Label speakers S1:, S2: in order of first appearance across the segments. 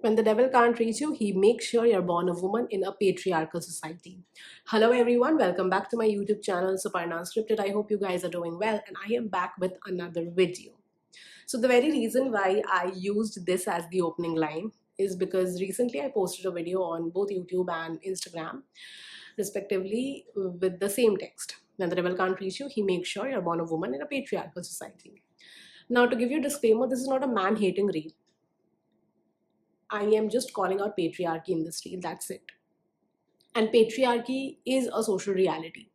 S1: When the devil can't reach you, he makes sure you're born a woman in a patriarchal society. Hello, everyone. Welcome back to my YouTube channel, Suparna Unscripted. I hope you guys are doing well, and I am back with another video. So, the very reason why I used this as the opening line is because recently I posted a video on both YouTube and Instagram, respectively, with the same text. When the devil can't reach you, he makes sure you're born a woman in a patriarchal society. Now, to give you a disclaimer, this is not a man hating reel. I am just calling out patriarchy in this reel, that's it. And patriarchy is a social reality.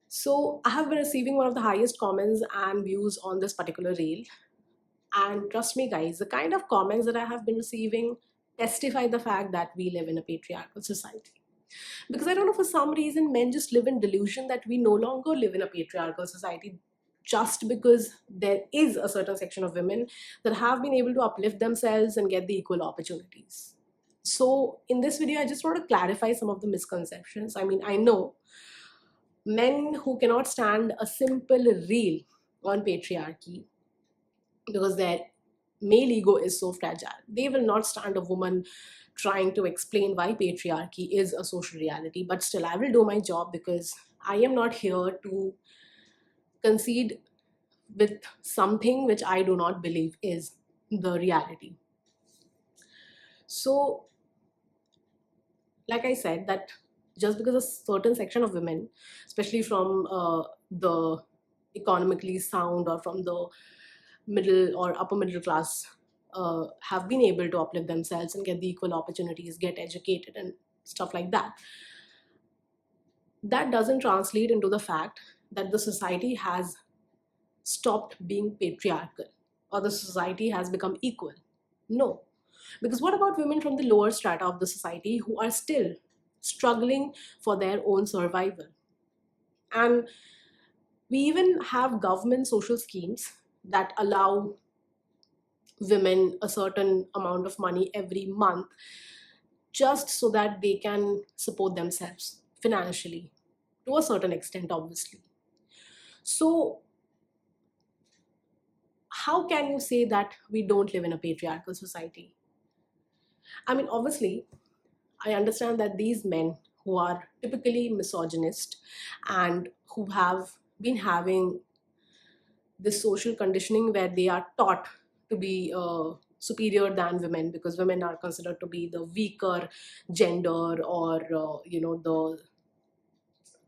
S1: So I have been receiving one of the highest comments and views on this particular reel. And trust me, guys, the kind of comments that I have been receiving testify the fact that we live in a patriarchal society. Because I don't know, for some reason, men just live in delusion that we no longer live in a patriarchal society just because there is a certain section of women that have been able to uplift themselves and get the equal opportunities. So in this video, I just want to clarify some of the misconceptions. I mean, I know men who cannot stand a simple reel on patriarchy because their male ego is so fragile. They will not stand a woman trying to explain why patriarchy is a social reality. But still, I will do my job because I am not here to concede with something which I do not believe is the reality. So, like I said, that just because a certain section of women, especially from the economically sound or from the middle or upper middle class, have been able to uplift themselves and get the equal opportunities, get educated, and stuff like that, that doesn't translate into the fact that the society has stopped being patriarchal or the society has become equal. No. Because what about women from the lower strata of the society who are still struggling for their own survival? And we even have government social schemes that allow women a certain amount of money every month just so that they can support themselves financially to a certain extent, obviously. So, how can you say that we don't live in a patriarchal society? I mean, obviously, I understand that these men who are typically misogynist and who have been having this social conditioning where they are taught to be superior than women because women are considered to be the weaker gender or the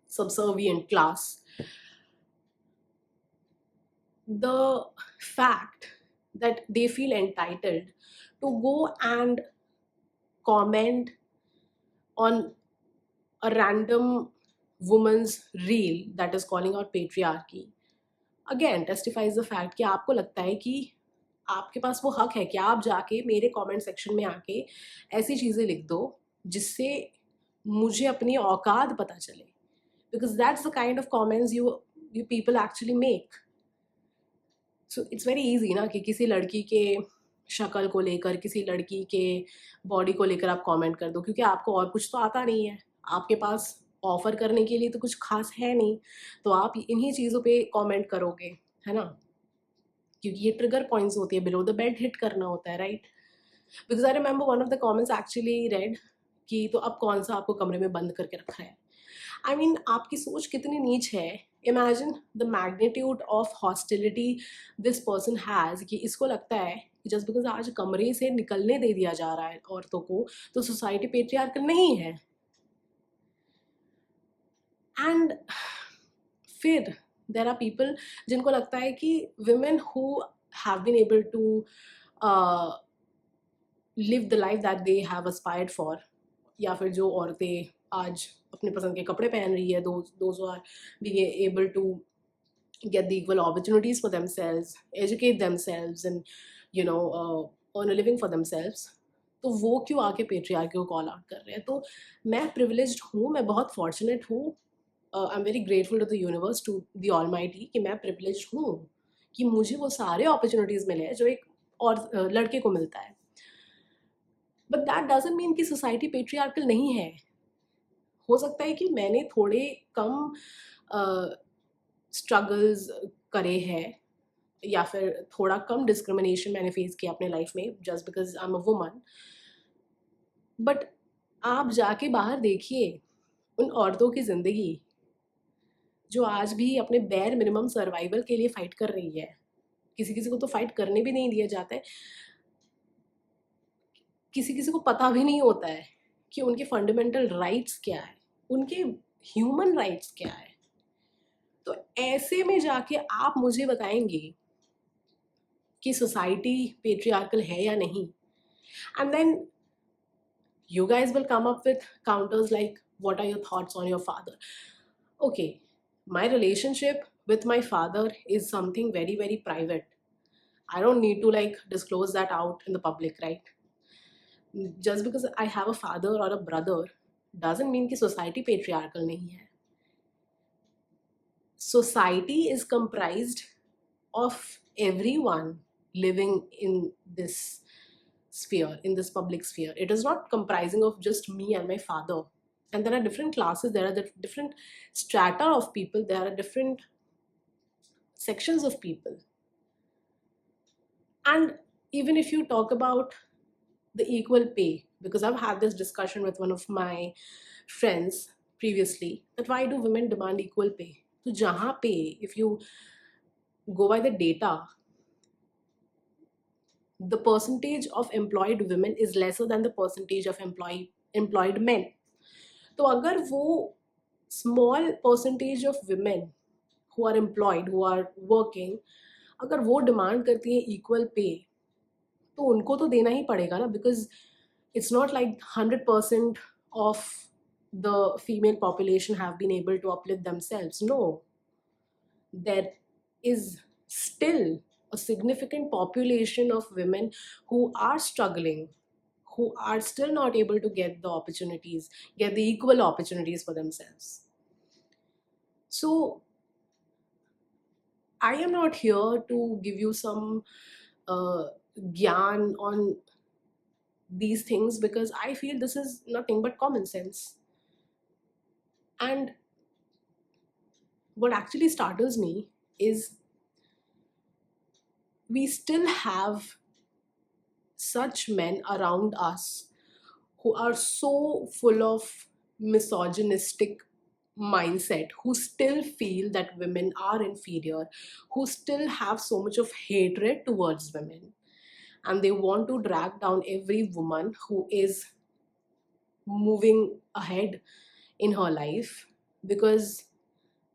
S1: subservient class. The fact that they feel entitled to go and comment on a random woman's reel that is calling out patriarchy again testifies the fact कि आपको लगता है कि आपके पास वो हक है कि आप जाके मेरे कमेंट सेक्शन में आके ऐसी चीज़ें लिख दो जिससे मुझे अपनी औकात पता चले because that's the kind of comments you people actually make. So it's very easy ना कि किसी लड़की के शक्ल को लेकर किसी लड़की के बॉडी को लेकर आप कमेंट कर दो क्योंकि आपको और कुछ तो आता नहीं है, आपके पास ऑफर करने के लिए तो कुछ खास है नहीं, तो आप इन्हीं चीज़ों पे कमेंट करोगे, है ना? क्योंकि ये ट्रिगर पॉइंट्स होती है, बिलो द बेल्ट हिट करना होता है, right? Because I remember one of the comments actually red कि तो अब कौन सा आपको कमरे में बंद करके रखा है. आई मीन आपकी सोच कितनी नीच है. Imagine the magnitude of hostility this person has कि इसको लगता है कि जस्ट बिकॉज आज कमरे से निकलने दे दिया जा रहा है औरतों को तो सोसाइटी पेट्रियार्कल नहीं है. एंड फिर देर आर पीपल जिनको लगता है कि women who have been able to live the life that they have aspired for, या फिर जो औरतें आज अपने पसंद के कपड़े पहन रही है, those who are being able to get the equal opportunities for themselves, educate themselves and earn a living for themselves, तो वो क्यों आके पेट्रियार्की को कॉल आउट कर रहे हैं? तो मैं प्रिविलेज्ड हूँ, मैं बहुत फॉर्चुनेट हूँ. I am very grateful to the universe, to the almighty कि मैं प्रिविलेज्ड हूँ कि मुझे वो सारे अपॉर्चुनिटीज़ मिले हैं जो एक और लड़के को मिलता है. बट दैट डजंट मीन कि सोसाइटी पेट्रियार्कल नहीं है. हो सकता है कि मैंने थोड़े कम स्ट्रगल्स करे हैं या फिर थोड़ा कम डिस्क्रिमिनेशन मैंने फेस किया अपने लाइफ में just because I am a woman. But आप जाके बाहर देखिए उन औरतों की ज़िंदगी जो आज भी अपने बेयर मिनिमम सर्वाइवल के लिए फाइट कर रही है. किसी किसी को तो फाइट करने भी नहीं दिया जाता है. किसी किसी को पता भी नहीं होता है कि उनके फंडामेंटल राइट्स क्या है, उनके ह्यूमन राइट्स क्या है. तो ऐसे में जाके आप मुझे बताएंगे कि सोसाइटी पेट्रियार्कल है या नहीं. And then you guys will come up with counters like, what are your thoughts on your father? Okay, my relationship with my father is something very very private. I don't need to like disclose that out in the public, right? Just because I have a father or a brother doesn't mean कि society patriarchal नहीं है. Society is comprised of everyone living in this sphere, in this public sphere. It is not comprising of just me and my father. And there are different classes, there are different strata of people, there are different sections of people. And even if you talk about the equal pay, because I've had this discussion with one of my friends previously, that why do women demand equal pay? So jahan pe, if you go by the data, the percentage of employed women is lesser than the percentage of employed men. तो अगर वो small percentage of women who are employed, who are working, अगर वो demand करती है equal pay, तो उनको तो देना ही पड़ेगा ना, because it's not like 100% of the female population have been able to uplift themselves. No, there is still a significant population of women who are struggling, who are still not able to get the opportunities, get the equal opportunities for themselves. So I am not here to give you some gyan on these things, because I feel this is nothing but common sense. And what actually startles me is we still have such men around us who are so full of misogynistic mindset, who still feel that women are inferior, who still have so much of hatred towards women, and they want to drag down every woman who is moving ahead in her life because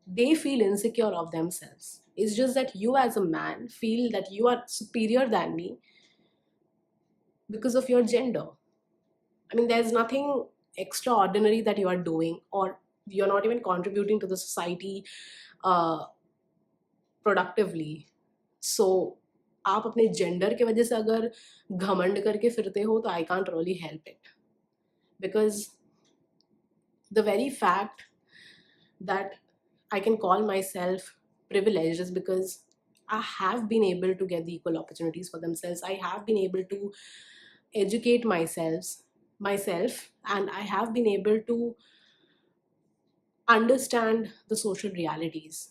S1: they feel insecure of themselves. It's just that you as a man feel that you are superior than me because of your gender. I mean, there's nothing extraordinary that you are doing, or you're not even contributing to the society uh, productively. So आप अपने gender के वजह से अगर घमंड करके फिरते हो तो I can't really help it, because the very fact that I can call myself privileged is because I have been able to get the equal opportunities for themselves. I have been able to educate myself, and I have been able to understand the social realities.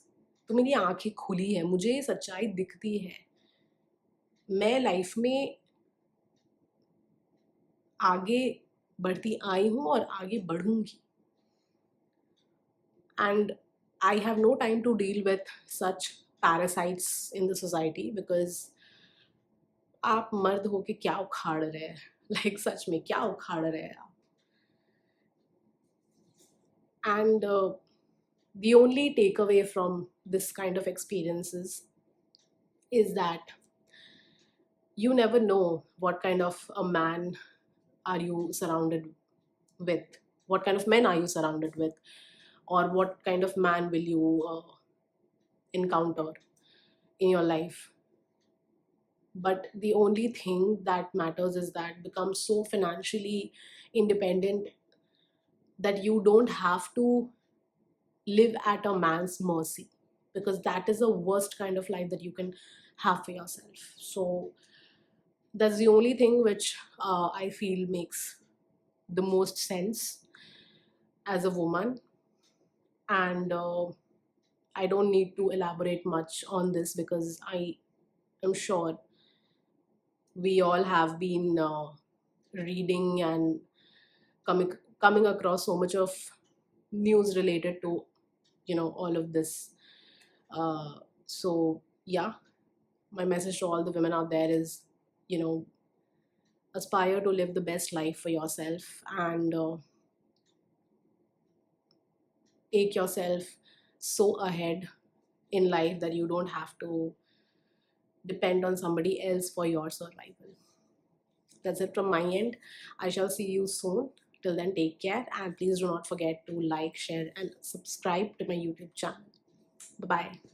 S1: तो मेरी आंखें खुली है, मुझे ये सच्चाई दिखती है. मैं लाइफ में आगे बढ़ती आई हूँ और आगे बढ़ूंगी. And I have no time to deal with such parasites in the society, because आप मर्द होके क्या उखाड़ रहे हैं, लाइक सच में क्या उखाड़ रहे हैं आप. And the only takeaway from this kind of experiences is that you never know what kind of a man are you surrounded with, what kind of men are you surrounded with, or what kind of man will you encounter in your life. But the only thing that matters is that become so financially independent that you don't have to live at a man's mercy, because that is the worst kind of life that you can have for yourself. So that's the only thing which I feel makes the most sense as a woman. And I don't need to elaborate much on this, because I I'm sure we all have been reading and coming coming across so much of news related to all of this. So yeah, my message to all the women out there is, you know aspire to live the best life for yourself, and take yourself so ahead in life that you don't have to depend on somebody else for your survival. That's it from my end. I shall see you soon. Till then, take care, and please do not forget to like, share, and subscribe to my YouTube channel. Bye bye.